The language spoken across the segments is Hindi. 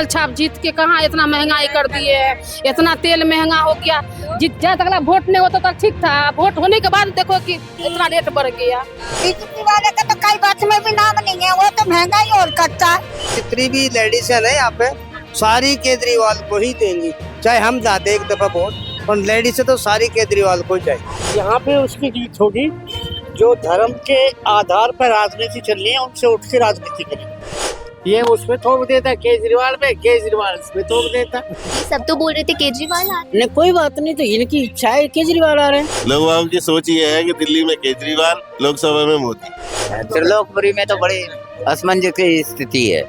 कमल छाप जीत के कहाँ इतना महंगाई कर दिए है, इतना तेल महंगा हो गया। जब तक वोट नहीं होता तक ठीक था, वोट होने के बाद देखो कि इतना रेट बढ़ गया। बीजेपी वाले का तो कई बात में भी नाम नहीं है, वो तो महंगाई और करता है। जितनी भी लेडीज है ना यहाँ पे सारी केजरीवाल को ही देंगी, चाहे हम जाते एक दफा वोट, और लेडीज से तो सारी केजरीवाल को ही चाहिए। यहाँ पे उसकी जीत होगी जो धर्म के आधार पर राजनीति चल रही है, उनसे उठ के राजनीति करेंगे। ये उसमें थोप देता केजरीवाल पे, केजरीवाल इसमें थोप देता। सब तो बोल रहे थे केजरीवाल आ रहे नहीं कोई बात नहीं, तो इनकी इच्छा है केजरीवाल आ रहे हैं। लोगों की सोच ये है कि दिल्ली में केजरीवाल, लोकसभा में मोदी। त्रिलोकपुरी में तो बड़ी असमंजस की स्थिति है।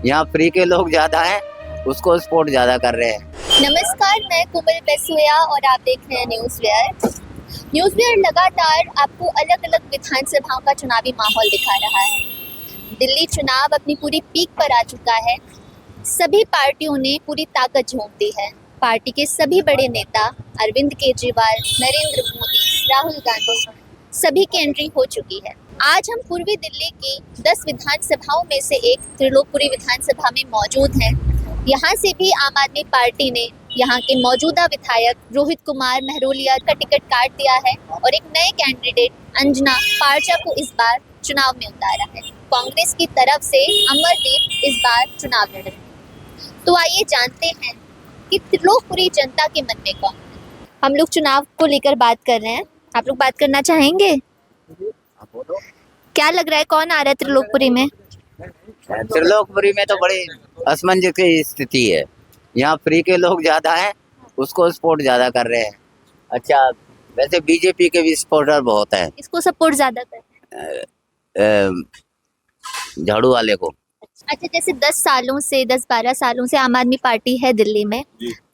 यहाँ फ्री के लोग ज्यादा हैं, उसको सपोर्ट ज्यादा कर रहे हैं। नमस्कार, मैं कोमल बेसुया और आप देख रहे हैं न्यूज़ वेयर। न्यूज़ वेयर लगातार आपको अलग अलग विधानसभाओं का चुनावी माहौल दिखा रहा है। दिल्ली चुनाव अपनी पूरी पीक पर आ चुका है। सभी पार्टियों ने पूरी ताकत झोंक दी है। पार्टी के सभी बड़े नेता अरविंद केजरीवाल, नरेंद्र मोदी, राहुल गांधी सभी की एंट्री हो चुकी है। आज हम पूर्वी दिल्ली की 10 विधानसभाओं में से एक त्रिलोकपुरी विधानसभा में मौजूद हैं। यहाँ से भी आम आदमी पार्टी ने यहाँ के मौजूदा विधायक रोहित कुमार महरोलिया का टिकट काट दिया है और एक नए कैंडिडेट अंजना पारचा को इस बार चुनाव में उतारा है। कांग्रेस की तरफ से अमरदीप इस बार चुनाव लड़ रहे हैं। तो आइए जानते हैं कि त्रिलोकपुरी जनता के मन में कौन है। हम लोग चुनाव को लेकर बात कर रहे हैं, आप लोग बात करना चाहेंगे? क्या लग रहा है कौन आ रहा है त्रिलोकपुरी में? त्रिलोकपुरी में तो बड़ी असमंजस की स्थिति है। यहाँ फ्री के लोग ज्यादा हैं, उसको सपोर्ट ज्यादा कर रहे हैं। अच्छा, वैसे बीजेपी के भी सपोर्टर बहुत हैं। इसको सपोर्ट ज्यादा कर झाड़ू वाले को। अच्छा, जैसे 10-12 सालों से आम आदमी पार्टी है दिल्ली में,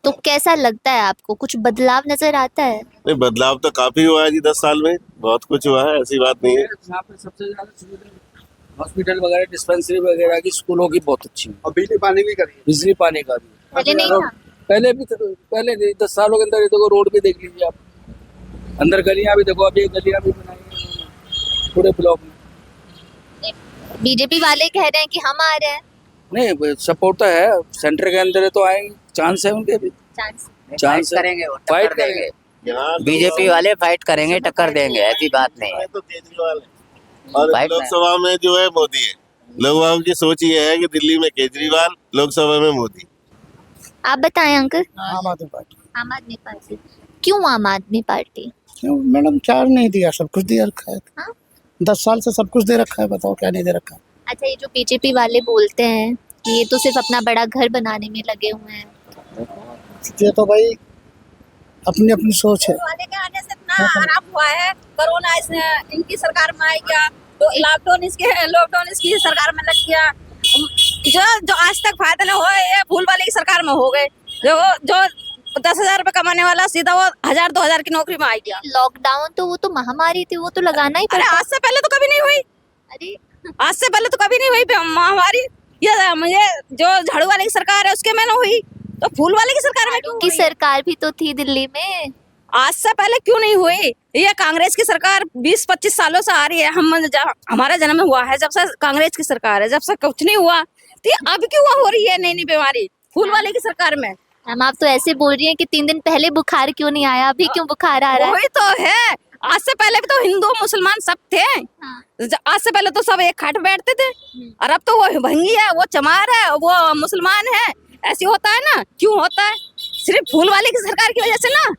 तो कैसा लगता है आपको? कुछ बदलाव नजर आता है? नहीं, बदलाव तो काफी हुआ है जी, 10 साल में बहुत कुछ हुआ है, ऐसी बात नहीं है। यहाँ पे सबसे ज्यादा सुविधा हॉस्पिटल वगैरह, डिस्पेंसरी वगैरह की, स्कूलों की बहुत अच्छी है। और बिजली पानी भी करी, बिजली पानी का भी पहले नहीं था। पहले भी पहले 10 सालों के अंदर ये देखो, रोड भी देख लीजिए आप, अंदर गलियां भी देखो, अभी गलियां भी बनाई हैं पूरे ब्लॉक में। बीजेपी वाले कह रहे हैं कि हम आ रहे हैं। नहीं, सपोर्ट तो है, सेंटर के अंदर है तो आएंगे, चांस है उनके भी। चांस करेंगे, फाइट टक्कर देंगे। यहाँ बीजेपी वाले फाइट करेंगे, टक्कर देंगे, ऐसी बात नहीं है। तो केजरीवाल है और फाइट में। लोकसभा में जो है मोदी है। लोगों की सोच ये है कि दिल्ली में केजरीवाल, लोकसभा में मोदी। आप बताएं अंकल। आम आदमी पार्टी। आम आदमी पार्टी। क्यों आम आदमी पार्टी? क्यों मैडम, क्या नहीं दिया, सब कुछ दे रखा है। हाँ? 10 साल से सब कुछ दे रखा है, बताओ क्या नहीं दे रखा। अच्छा, ये जो बीजेपी वाले बोलते हैं कि ये तो सिर्फ अपना बड़ा घर बनाने में लगे हुए हैं। ये तो भाई अपनी अपनी सोच है। वाले के आने से इतना आराम हुआ है। कोरोना इनकी सरकार में आ गया, तो लॉकडाउन इसकी सरकार में लग गया। जो आज तक फायदा नहीं हुआ, ये फूल वाले की सरकार में हो गए। जो 10,000 रुपए कमाने वाला सीधा वो 1,000-2,000 की नौकरी में आ गया। लॉकडाउन तो वो तो महामारी थी, वो तो लगाना ही अरे पड़ा। आज से पहले तो कभी नहीं हुई, अरे आज से पहले तो कभी नहीं हुई महामारी। ये मुझे जो झाड़ू वाले की सरकार है उसके में ना हुई, तो फूल वाले की सरकार में क्यों की हुई? सरकार भी तो थी दिल्ली में। आज से पहले क्यों नहीं हुई? ये कांग्रेस की सरकार 20-25 सालों से आ रही है। हमारा जन्म हुआ है जब से कांग्रेस की सरकार है, जब से कुछ नहीं हुआ, तो ये अब क्यों हो रही है नई बीमारी फूल वाले की सरकार में? हम आप तो ऐसे बोल रही हैं कि 3 दिन पहले बुखार क्यों नहीं आया, अभी क्यों बुखार आ रहा है? वही तो है, आज से पहले भी तो हिंदू मुसलमान सब थे। हाँ। आज से पहले तो सब एक खाट बैठते थे, और अब तो वो भंगी है, वो चमार है, वो मुसलमान है। ऐसे होता है ना, क्यों होता है? सिर्फ फूल वाले की सरकार की वजह से ना।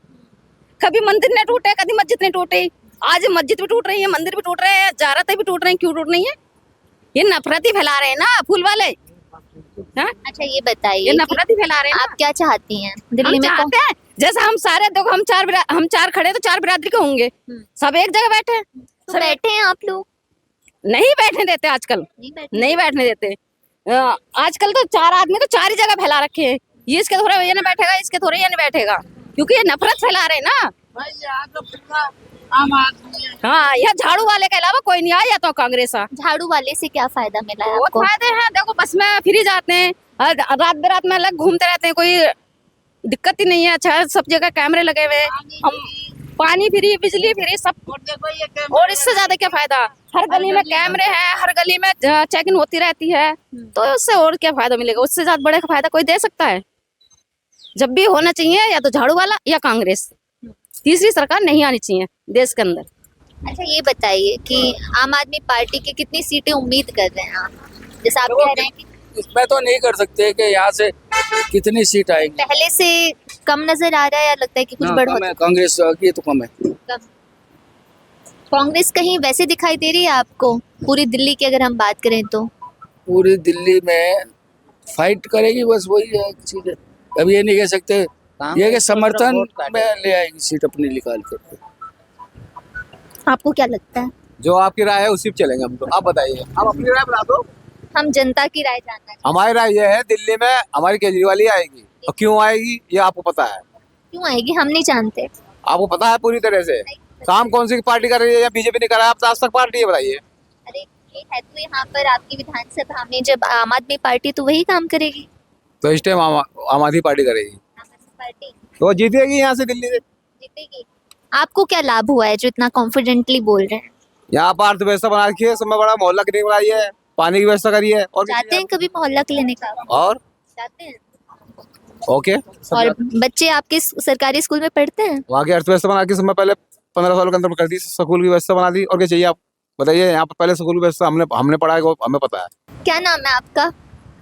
कभी मंदिर ने टूटे, कभी मस्जिद ने टूटे। आज मस्जिद भी टूट रही है, मंदिर भी टूट रहे हैं, ज़ियारतें भी टूट रही हैं। क्यों टूट रही है? ये नफरत ही फैला रहे हैं ना फूल वाले। हाँ? अच्छा, ये बताइए ये नफरत ही फैला रहे हैं। आप क्या चाहती हैं दिल्ली में? चाहते हैं जैसे हम सारे देखो, हम चार खड़े तो 4 बिरादरी के होंगे, सब एक जगह बैठे हैं। तो बैठे हैं आप लोग? नहीं बैठने देते आजकल, नहीं बैठने देते। आजकल तो 4 आदमी तो 4 ही जगह फैला रखे हैं। ये इसके थोड़े ये नहीं बैठेगा, इसके थोड़े ये नहीं बैठेगा, क्योंकि ये नफरत फैला रहे हैं ना। हाँ, यह झाड़ू वाले के अलावा कोई नहीं आया तो कांग्रेस आ। झाड़ू वाले से क्या फायदा मिला है बहुत आपको? फायदे हैं, देखो बस में फ्री जाते हैं, रात बेरात में अलग घूमते रहते हैं, कोई दिक्कत ही नहीं है। अच्छा, सब जगह कैमरे लगे हुए हैं। हम पानी फ्री, बिजली फ्री, सब। और इससे ज्यादा क्या फायदा? हर गली में कैमरे हैं, हर गली में चेकिंग होती रहती है, तो उससे और क्या फायदा मिलेगा? उससे ज्यादा बड़े का फायदा कोई दे सकता है? जब भी होना चाहिए या तो झाड़ू वाला या कांग्रेस, तीसरी सरकार नहीं आनी चाहिए देश के अंदर। अच्छा ये बताइए कि आम आदमी पार्टी की कितनी सीटें उम्मीद कर रहे हैं आप? जैसे आप कह रहे हैं कि इसमें तो नहीं कर सकते कि यहाँ से कितनी सीट आएगी। पहले से कम नजर आ रहा है या लगता है कि कुछ बढ़ कम है, कांग्रेस की तो कम है। कम। कांग्रेस कहीं वैसे दिखाई दे रही है आपको पूरी दिल्ली की अगर हम बात करें तो? पूरी दिल्ली में फाइट करेगी, बस वही है चीज। अब ये नहीं कह सकते ये कि समर्थन में ले आएगी सीट अपनी निकाल कर। आपको क्या लगता है? जो आपकी राय है उसी पे चलेंगे हम तो। आप बताइए, आप अपनी राय बता दो। हम जनता की राय जानना चाहते हमारी राय ये है, दिल्ली में हमारी केजरीवाल ही आएगी। और क्यों आएगी ये आपको पता है? हैं। क्यों आएगी हम नहीं जानते। आपको पता है पूरी तरह से? काम कौन सी पार्टी कर रही है या बीजेपी ने करा? आप आज तक पार्टी है बताइए। अरे ये है तो यहाँ पर आपकी विधानसभा में जब आम आदमी पार्टी तो वही काम करेगी। तो इस टाइम आम आदमी पार्टी करेगी आम आदमी पार्टी तो जीतेगी यहाँ से, दिल्ली से जीतेगी। आपको क्या लाभ हुआ है जो इतना कॉन्फिडेंटली बोल रहे हैं? यहाँ पर अर्थव्यवस्था बना रखी है, सबसे बड़ा मोहल्ला क्लिनिक बनाई है, पानी की व्यवस्था करी है। और जाते हैं कभी मोहल्ला क्लिनिक आप? और जाते हैं? ओके, और बच्चे आपके सरकारी स्कूल में पढ़ते हैं? वहाँ की अर्थव्यवस्था बना के समय पहले 15 सालों के अंदर कर दी, स्कूल की व्यवस्था बना दी। और क्या चाहिए आप बताइए? यहाँ पर पहले स्कूल की व्यवस्था हमने पढ़ा है, वो हमें पता है। क्या नाम है आपका?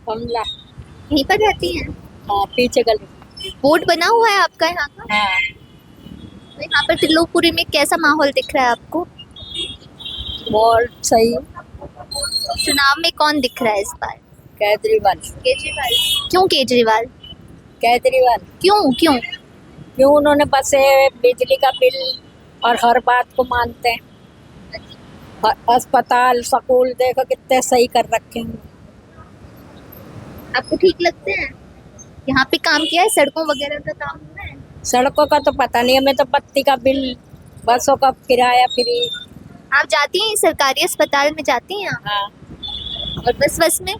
कमला। यहीं पर रहती हैं? हाँ, पीछे गली। बोर्ड बना हुआ है आपका यहाँ का? हाँ। तो यहाँ पर त्रिलोकपुरी में कैसा माहौल दिख रहा है आपको? बहुत सही। चुनाव में कौन दिख रहा है इस बार? केजरीवाल। केजरीवाल। क्यों केजरीवाल? केजरीवाल क्यों क्यों? क्यों? उन्होंने बस बिजली का बिल और हर बात को मानते हैं। अस्पताल स्कूल देखो कितने सही कर रखे हैं। आपको ठीक लगते हैं? यहाँ पे काम किया है, सड़कों वगैरह का काम हुआ है? सड़कों का तो पता नहीं, हमें तो बत्ती का बिल, बसों का किराया फ्री। आप जाती हैं सरकारी अस्पताल में जाती हैं आप? हाँ। और बस में?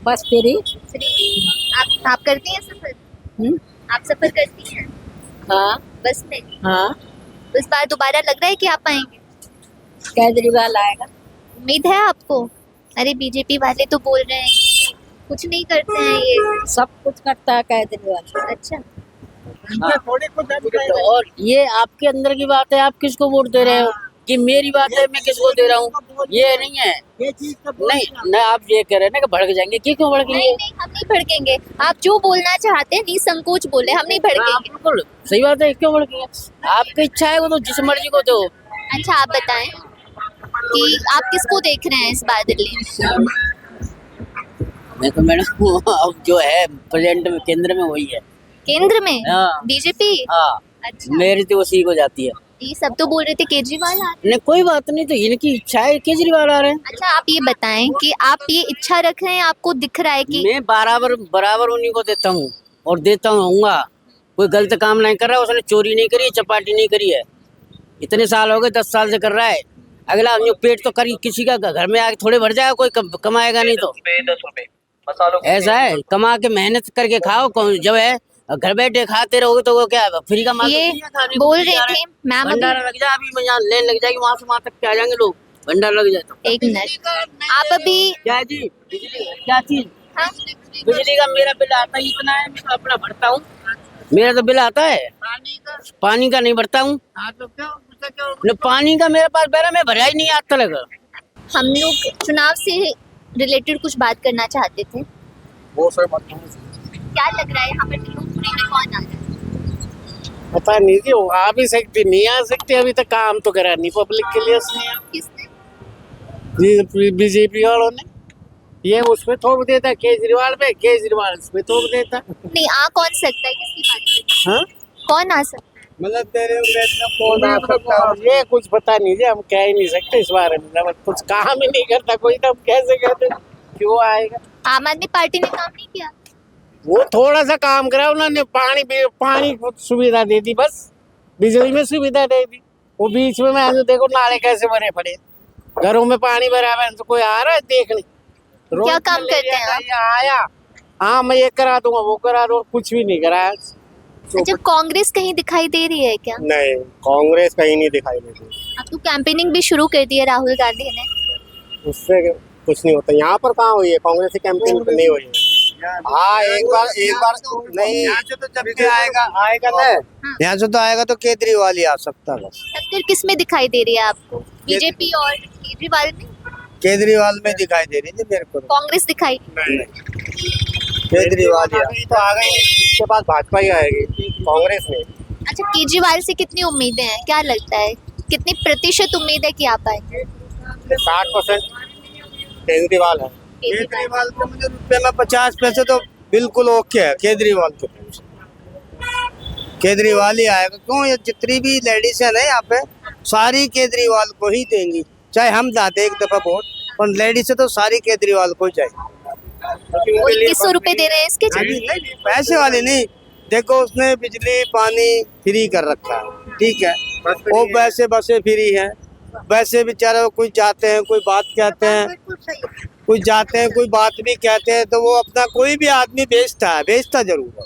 बस फ्री। आप करती हैं सफर? आप सफर करती हैं? हाँ। बस में? हाँ। तो इस बार दोबारा लग रहा है कि आप आएंगे? केजरीवाल आएगा। उम्मीद है आपको? अरे बीजेपी वाले तो बोल रहे हैं कि कुछ नहीं करते हैं ये। सब कुछ करता है केजरीवाल। अच्छा। और ये आपके अंदर की बात है, आप किसको वोट दे रहे हो कि मेरी बात है मैं किसको दे रहा हूँ, ये नहीं है। नहीं ना, आप ये कह रहे हैं ना कि भड़क जाएंगे, क्यों भड़केंगे? नहीं, हम नहीं भड़केंगे। आप जो बोलना चाहते हैं निसंकोच बोले, हम नहीं भड़केंगे। बिल्कुल सही बात है, क्यों भड़केंगे? आपकी इच्छा है वो तो जिस मर्जी को दो। अच्छा आप बताएं कि आप किसको देख रहे हैं इस बार दिल्ली में? मैं तो मैडम अब जो है प्रेजेंट में केंद्र में वही है। केंद्र में? हाँ। बीजेपी? हाँ। अच्छा। मेरी तो उसी को जाती है। ये सब तो बोल रहे थे केजरीवाल आ। नहीं कोई बात नहीं, तो इनकी इच्छा है, केजरीवाल आ रहे हैं। अच्छा आप ये बताएं कि आप ये इच्छा रख रहे हैं, आपको दिख रहा है कि? मैं बराबर उन्हीं को देता हूँ और देता हूँगा। कोई गलत काम नहीं कर रहा है, उसने चोरी नहीं करी, चपाटी नहीं करी है। इतने साल हो गए, 10 साल से कर रहा है। अगला जो पेट तो करी किसी का घर में आके थोड़े भर जाएगा, कोई कमाएगा नहीं तो। ऐसा है, कमा के मेहनत करके खाओ। जब है घर बैठे खाते रहोगे तो वो क्या फ्री का माल? ये बोल रहे थे मैम। भंडारा लग जाए, अभी यहाँ लेन लग जाएगी, वहाँ से वहाँ तक आ जाएंगे लोग, भंडारा लग जाए तो। एक मिनट, आप अभी क्या जी? बिजली क्या चीज? हाँ? बिजली का मेरा बिल आता है इतना है, मैं अपना भरता हूँ। मेरा तो बिल आता है, पानी का नहीं भरता हूँ। पानी का मेरे पास बेरा मैं भरा ही नहीं आज तक। हम लोग चुनाव से रिलेटेड कुछ बात करना चाहते थे। क्या लग रहा है यहाँ पर त्रिलोकपुरी में कौन आ रहा है? पता नहीं जी, आ भी सकती नहीं आ सकती, अभी तक काम तो करा नहीं पब्लिक के लिए उसने। किसने? बीजेपी वालों ने। ये उसमें थोप देता केजरीवाल पे, केजरीवाल उसमें थोप देता। नहीं आ कौन सकता है, किसकी बात कर? हाँ? कौन आ सकता है? मतलब तेरे कौन आ सकता है? ये कुछ पता नहीं जी, हम कह ही नहीं सकते इस बारे में। कुछ काम ही नहीं करता कोई, तो हम कैसे कहते क्यों आएगा? आम आदमी पार्टी ने काम नहीं किया? वो थोड़ा सा काम करा उन्होंने, पानी को सुविधा दे दी, बस बिजली में सुविधा दे दी। वो बीच में मैं देखो नाले कैसे भरे पड़े, घरों में पानी भरा हुआ है, तो कोई आ रहा है देखने? क्या काम करते हैं आप? आया हाँ मैं ये करा दूंगा वो करा दूंगा, कुछ भी नहीं कराया। अच्छा, कांग्रेस कहीं दिखाई दे रही है क्या? नहीं, कांग्रेस कहीं नहीं दिखाई देती, अब तो कैंपेनिंग भी शुरू कर दी है राहुल गांधी ने। उससे कुछ नहीं होता। यहाँ पर कहाँ हुई है कांग्रेस की कैंपेन नहीं हुई है। हाँ, एक बार नहीं, यहाँ से तो जब भी आएगा ना, यहाँ से तो आएगा तो केजरीवाल ही आ सकता है बस। टक्कर किस में दिखाई दे रही है आपको? बीजेपी और केजरीवाल में? केजरीवाल में दिखाई दे रही थी मेरे को, कांग्रेस दिखाई? केजरीवाल ही तो आ गई, इसके बाद भाजपा ही आएगी, कांग्रेस नहीं। अच्छा, केजरीवाल से कितनी उम्मीदें हैं, क्या लगता है कितनी प्रतिशत उम्मीद है कि आप आएंगे? 60% केजरीवाल है। केजरीवाल तो मुझे रुपये में 50 पैसे तो बिल्कुल ओके है। केजरीवाल तो केजरीवाल ही आएगा। क्यों, ये जितनी भी लेडीज है ना यहाँ पे सारी केजरीवाल को ही देंगी, चाहे हम दाते एक दफा वोट, पर लेडीज तो सारी केजरीवाल को ही चाहिए। 2100 रुपए दे रहे हैं इसके नहीं, नहीं, पैसे वाले नहीं, देखो उसने बिजली पानी फ्री कर रखा है, ठीक है, वो वैसे बसें फ्री हैं, वैसे बेचारे कोई जाते हैं कोई बात कहते हैं, कोई जाते हैं कोई बात भी कहते हैं, तो वो अपना कोई भी आदमी बेचता जरूर है।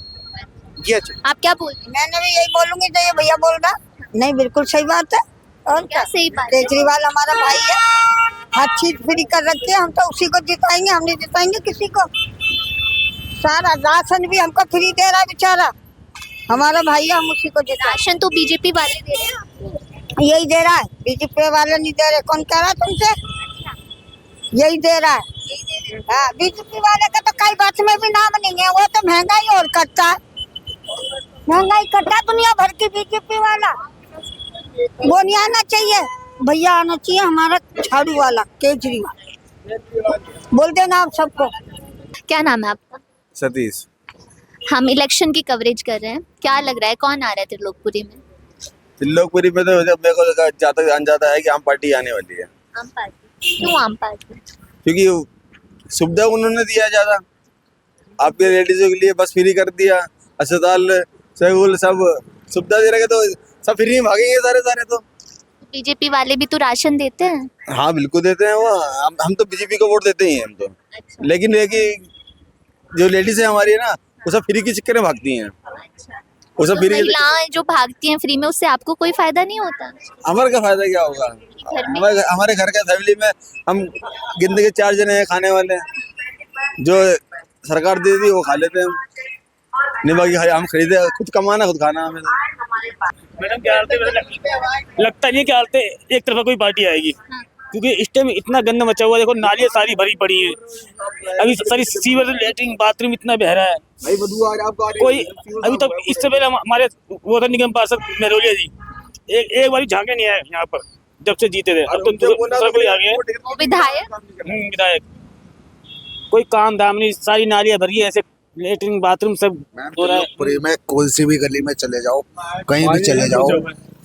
जी अच्छा, आप क्या बोल रहे हैं? मैंने भी यही बोलूंगी जो ये भैया बोल रहा, नहीं बिल्कुल सही बात है। और क्या सही बात है? केजरीवाल हमारा भाई है, हर चीज फ्री कर रखी है, हम तो उसी को जिताएंगे, हम नहीं जिताएंगे किसी को। सारा राशन भी हमको फ्री दे रहा है बेचारा, हमारा भाई है, हम उसी को जिताएंगे। राशन तो बीजेपी वाले दे रहे हैं। यही दे रहा है, बीजेपी वाले नहीं दे रहे। कौन कह रहा है तुमसे? यही दे रहा है। हाँ, बीजेपी वाले का तो कई बात में भी नाम नहीं है, वो तो महंगाई और करता है, महंगाई करता है दुनिया भर की बीजेपी वाला। वो नहीं आना चाहिए, भैया आना चाहिए हमारा झाड़ू वाला केजरीवाल। बोल देना आप सबको। क्या नाम है आपका? सतीश। हम इलेक्शन की कवरेज कर रहे हैं, क्या लग रहा है कौन आ रहा है त्रिलोकपुरी में? त्रिलोकपुरी में तो मेरे को ज्यादा अंदाजा है कि आम पार्टी आने वाली है, आम पार्टी। क्यों आम पार्टी? क्योंकि सुविधा उन्होंने दिया ज्यादा, आपके लेडीजों के लिए बस फ्री कर दिया, अस्पताल स्कूल सब सुविधा दे रहे, तो सब फ्री में भागेंगे सारे तो। बीजेपी वाले भी तो राशन देते हैं। हाँ बिल्कुल देते हैं वो, हम तो बीजेपी को वोट देते ही हैं हम तो। अच्छा। लेकिन जो लेडीज है हमारी है ना, वो सब फ्री के चक्कर में भागती हैं। अच्छा। वो सब तो फ्री महिलाएं जो भागती हैं फ्री में, उससे आपको कोई फायदा नहीं होता? हमारे का फायदा क्या होगा? घर में हमारे घर के फैमिली में हम गिनती के 4 जने हैं खाने वाले, जो सरकार दे दी वो खा लेते हैं हम, नहीं बाकी हम खरीदे, खुद कमाना खुद खाना हमें। मैडम क्या हालत है? लगता नहीं है कि हालत एक तरफा कोई पार्टी आएगी, क्योंकि इस टाइम इतना गंदा मचा हुआ है। देखो नालियाँ सारी भरी पड़ी है, अभी सारी सीवर लेटरिन बाथरूम इतना बह रहा है। कोई अभी तक इससे पहले हमारे वाटर निगम पार्षद मेहरोलिया जी एक बार झांके नहीं आए यहाँ पर जब से जीते थे। अब तो दूसरा कोई आ गया विधायक, कोई काम धाम नहीं, सारी नालियाँ भरी है, ऐसे लेटरिन बाथरूम सब हो रहा है। पूरी में कोई सी भी गली में चले जाओ, कहीं भी चले जाओ,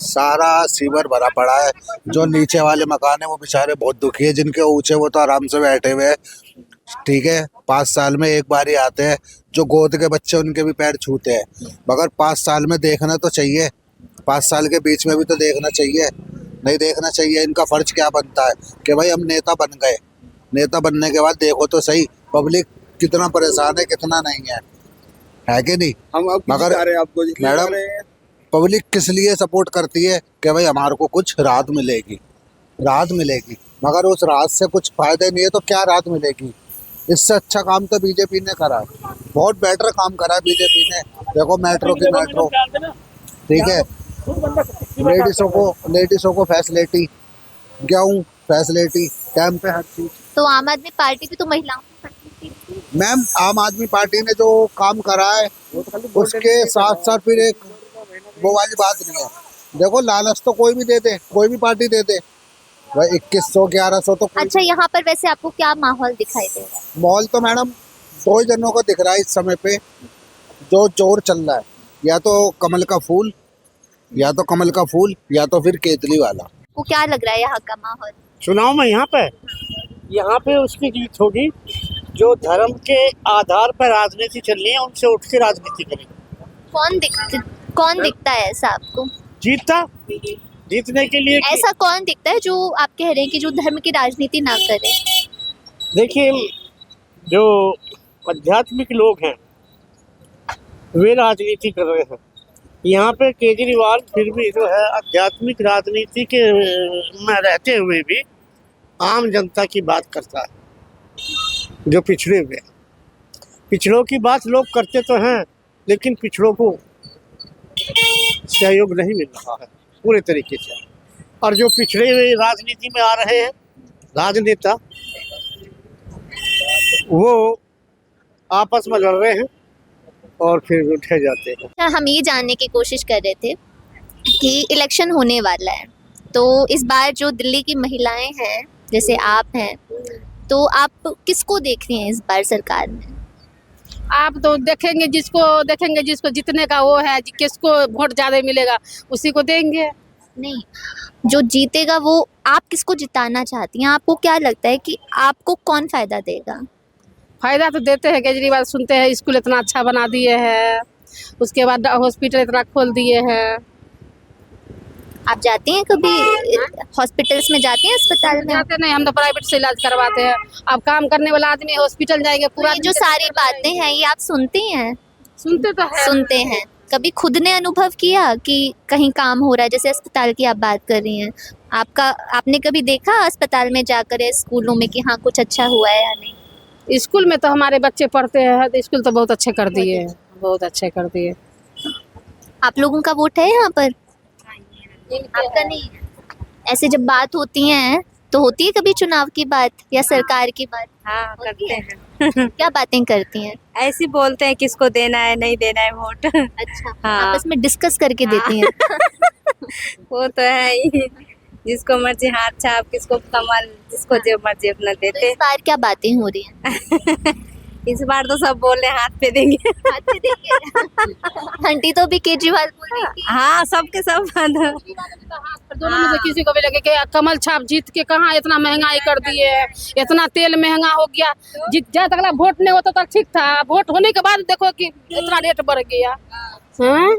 सारा सीवर भरा पड़ा है। जो नीचे वाले मकान है वो बेचारे बहुत दुखी है, जिनके ऊंचे वो तो आराम से बैठे हुए हैं, ठीक है, 5 साल में एक बार ही आते हैं। जो गोद के बच्चे उनके भी पैर छूते हैं, मगर 5 साल में देखना तो चाहिए, 5 साल के बीच में भी तो देखना चाहिए, नहीं देखना चाहिए। इनका फर्ज क्या बनता है कि भाई हम नेता बन गए, नेता बनने के बाद देखो तो सही पब्लिक कितना परेशान है कितना नहीं है कि नहीं। मगर मैडम पब्लिक किस लिए सपोर्ट करती है कि भाई हमारे को कुछ राहत मिलेगी, मगर उस राहत से कुछ फायदा नहीं है, तो क्या राहत मिलेगी? इससे अच्छा काम तो बीजेपी ने करा, बहुत बेटर काम करा बीजेपी ने। देखो मेट्रो, ठीक है, लेडीजों को फैसिलिटी, गेहूँ फैसिलिटी, टाइम पे हर चीज। तो आम आदमी पार्टी भी तो महिलाओं को फैसिलिटी। मैम आम आदमी पार्टी ने जो काम करा है उसके साथ साथ फिर एक वो वाली बात नहीं है। देखो लालच तो कोई भी दे दे, कोई भी पार्टी दे दे भाई, 2100 1100 तो। अच्छा, यहाँ पर वैसे आपको क्या माहौल दिखाई दे रहा है? माहौल तो मैडम 2 ही जनों को दिख रहा है इस समय पे, जो जोर चल रहा है, या तो कमल का फूल या तो फिर केजरीवाल। वो क्या लग रहा है यहाँ का माहौल? चुनाव में यहाँ पे उसकी जीत होगी जो धर्म के आधार पर राजनीति चल रही है, उनसे उठ के राजनीति करेगी। कौन दिखता है ऐसा आपको? जीतने के लिए ऐसा कौन दिखता है जो आप कह रहे हैं कि जो धर्म की राजनीति ना करे? देखिए, जो आध्यात्मिक लोग हैं वे राजनीति कर रहे हैं, यहाँ पे केजरीवाल फिर भी जो है आध्यात्मिक राजनीति के में रहते हुए भी आम जनता की बात करता है, जो पिछड़े हुए हैं। पिछड़ों की बात लोग करते तो हैं, लेकिन पिछड़ों को सहयोग नहीं मिल रहा है पूरे तरीके से। और जो पिछड़े हुए राजनीति में आ रहे हैं राजनेता, वो आपस में लड़ रहे हैं और फिर उठे जाते हैं। हम ये जानने की कोशिश कर रहे थे कि इलेक्शन होने वाला है, तो इस बार जो दिल्ली की महिलाएं हैं, जैसे आप हैं, तो आप किसको देख रही हैं इस बार सरकार में? आप तो देखेंगे जिसको जितने का वो है, किसको वोट ज्यादा मिलेगा उसी को देंगे। नहीं, जो जीतेगा वो आप किसको जिताना चाहती हैं? आपको क्या लगता है कि आपको कौन फायदा देगा? फायदा तो देते हैं केजरीवाल, सुनते हैं स्कूल इतना अच्छा बना दिए हैं, उसके बाद हॉस्पिटल इतना खोल दिए हैं। आप जाती हैं कभी हॉस्पिटल्स में, जाती हैं अस्पताल में? जाते नहीं, हम तो प्राइवेट से इलाज करवाते हैं। अब काम करने वाला आदमी हॉस्पिटल जाएंगे पूरा। ये जो सारी बातें हैं ये आप सुनती हैं? सुनते तो हैं। सुनते हैं। कभी खुद ने अनुभव किया कि कहीं काम हो रहा है, जैसे अस्पताल की आप बात कर रही हैं, आपने कभी देखा अस्पताल में जाकर या स्कूलों में कि हाँ कुछ अच्छा हुआ है या नहीं? स्कूल में तो हमारे बच्चे पढ़ते हैं, तो स्कूल तो बहुत अच्छे कर दिए हैं, बहुत अच्छे कर दिए। आप लोगों का वोट है यहाँ पर? आपका नहीं है? ऐसे जब बात होती है तो होती है कभी चुनाव की बात या सरकार की बात? हाँ करते हैं। क्या बातें करती हैं? ऐसे बोलते हैं किसको देना है नहीं देना है वोट। अच्छा, हाँ। आपस में डिस्कस करके देती हैं? वो तो है ही, जिसको मर्जी हाथ छाप, किसको कमल, जिसको जो मर्जी अपना तो देते। इस बार क्या बातें हो रही हैं? इस बार तो सब बोल रहे हैं हाथ पे देंगे। हाथ पे देंगे। घंटी तो भी केजरीवाल बोल रही थी। हाँ सबके सब दोनों में से किसी को भी लगे कि कमल छाप जीत के कहाँ इतना महंगाई कर दिए है, इतना तेल महंगा हो गया। जब तक वोट नहीं होता तक ठीक था, वोट होने के बाद देखो कि इतना रेट बढ़ गया। हाँ?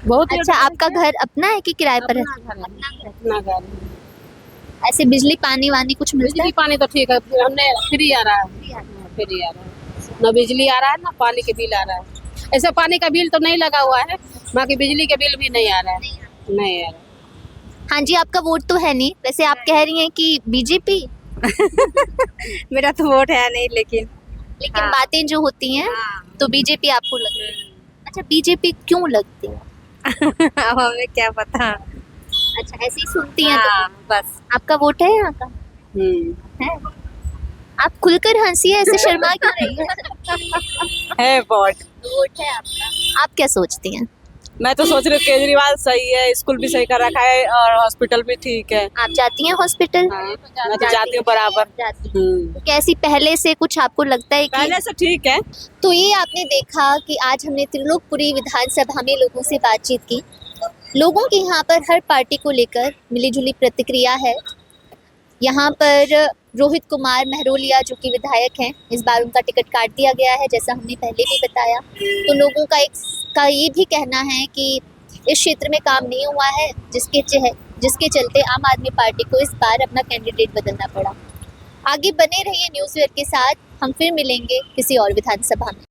बहुत अच्छा, आपका घर अपना है कि किराए पर है? अपना घर। ऐसे बिजली पानी वानी कुछ मिलता है? बिजली पानी तो ठीक है, हमने फ्री आ रहा है, फ्री आ रहा है। ना बिजली आ रहा है ना पानी के बिल आ रहा है। ऐसे पानी का बिल तो नहीं लगा हुआ है, बाकी बिजली के बिल भी नहीं आ रहा है, नहीं आ रहा। हाँ जी, आपका वोट तो है नहीं, वैसे आप कह रही हैं कि बीजेपी? मेरा तो वोट है नहीं, लेकिन हाँ। बातें जो होती हैं तो बीजेपी आपको लगती है? अच्छा, बीजेपी क्यों लगती है? अब हमें क्या पता। अच्छा, ऐसे ही सुनती हैं हाँ, तो बस। आपका वोट है यहाँ का? है? आप खुलकर हंसिए, ऐसे शर्मा क्यों रही है वोट। वोट है आपका। आप क्या सोचती हैं? मैं तो सोच रही हूँ केजरीवाल सही है, स्कूल भी सही कर रखा है और हॉस्पिटल भी ठीक है। आप जाती हैं हॉस्पिटल? मैं तो जाती हूँ बराबर। कैसी पहले से कुछ आपको लगता है कि पहले से ठीक है? तो ये आपने देखा कि आज हमने त्रिलोकपुरी विधानसभा में लोगों से बातचीत की। लोगों के यहाँ पर हर पार्टी को लेकर मिलीजुली प्रतिक्रिया है। यहाँ पर रोहित कुमार महरोलिया जो कि विधायक हैं, इस बार उनका टिकट काट दिया गया है, जैसा हमने पहले भी बताया। तो लोगों का ये भी कहना है कि इस क्षेत्र में काम नहीं हुआ है, जिसके चलते आम आदमी पार्टी को इस बार अपना कैंडिडेट बदलना पड़ा। आगे बने रहिए न्यूज़ वेयर के साथ, हम फिर मिलेंगे किसी और विधानसभा में।